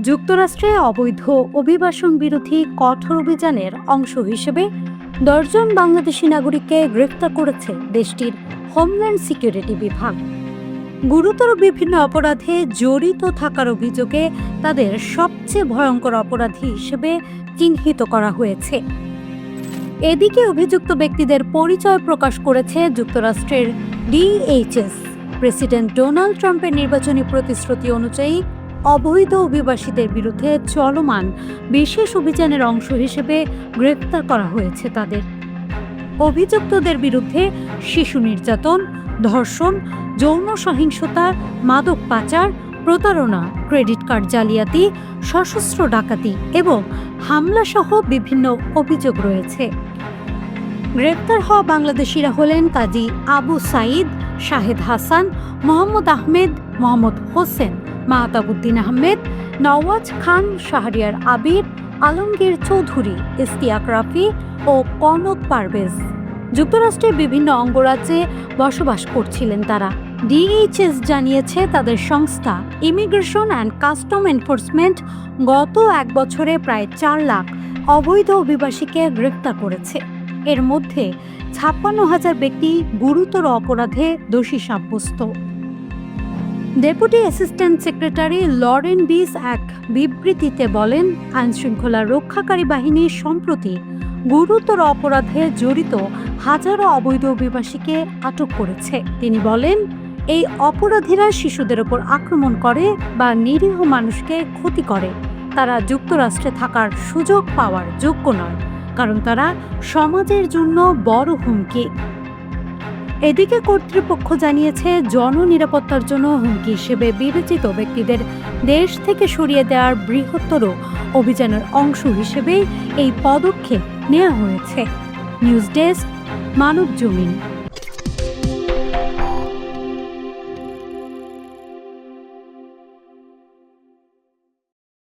যুক্তরাষ্ট্রে অবৈধ অভিবাসন বিরোধী কঠোর অভিযানের অংশ হিসেবে 10 জন বাংলাদেশি নাগরিককে গ্রেফতার করেছে দেশটির হোমল্যান্ড সিকিউরিটি বিভাগ। গুরুতর বিভিন্ন অপরাধে জড়িত থাকার অভিযোগে তাদের সবচেয়ে ভয়ঙ্কর অপরাধী হিসেবে চিহ্নিত করা হয়েছে। এদিকে অভিযুক্ত ব্যক্তিদের পরিচয় প্রকাশ করেছে যুক্তরাষ্ট্রের DHS। প্রেসিডেন্ট ডোনাল্ড ট্রাম্পের নির্বাচনী প্রতিশ্রুতি অনুযায়ী অবৈধ অভিবাসীদের বিরুদ্ধে চলমান বিশেষ অভিযানের অংশ হিসেবে গ্রেপ্তার করা হয়েছে তাদের। অভিযুক্তদের বিরুদ্ধে শিশু নির্যাতন, ধর্ষণ, যৌন সহিংসতা, মাদক পাচার, প্রতারণা, ক্রেডিট কার্ড জালিয়াতি, সশস্ত্র ডাকাতি এবং হামলাসহ বিভিন্ন অভিযোগ রয়েছে। গ্রেপ্তার হওয়া বাংলাদেশিরা হলেন কাজী আবু সাঈদ, শাহেদ হাসান, মোহাম্মদ আহমেদ, মোহাম্মদ হোসেন, মাহতাবউদ্দিন আহমেদ, নওয়াজ খান, শাহরিয়ার আবির, আলমগীর চৌধুরী, ইশতিয়াক রাফি ও কনক পারভেজ। যুক্তরাষ্ট্রের বিভিন্ন অঙ্গরাজ্যে বসবাস করছিলেন তারা। DHS জানিয়েছে তাদের সংস্থা ইমিগ্রেশন অ্যান্ড কাস্টম এনফোর্সমেন্ট গত 1 বছরে প্রায় 4 লাখ অবৈধ অভিবাসীকে গ্রেপ্তার করেছে। এর মধ্যে 56,000 ব্যক্তি গুরুতর অপরাধে দোষী সাব্যস্ত। ডেপুটি অ্যাসিস্ট্যান্ট সেক্রেটারি লরেন বিস এক বিবৃতিতে বলেন, আইনশৃঙ্খলা রক্ষাকারী বাহিনী সম্প্রতি গুরুতর অপরাধে জড়িত হাজারো অবৈধ অভিবাসীকে আটক করেছে। তিনি বলেন, এই অপরাধীরা শিশুদের ওপর আক্রমণ করে বা নিরীহ মানুষকে ক্ষতি করে। তারা যুক্তরাষ্ট্রে থাকার সুযোগ পাওয়ার যোগ্য নয়, কারণ তারা সমাজের জন্য বড় হুমকি। এদিকে কর্তৃপক্ষ জানিয়েছে, জননিরাপত্তার জন্য হুমকি হিসেবে বিবেচিত ব্যক্তিদের দেশ থেকে সরিয়ে দেওয়ার বৃহত্তর অভিযানের অংশ হিসেবে এই পদক্ষেপ নেওয়া হয়েছে। News desk, Manabzamin.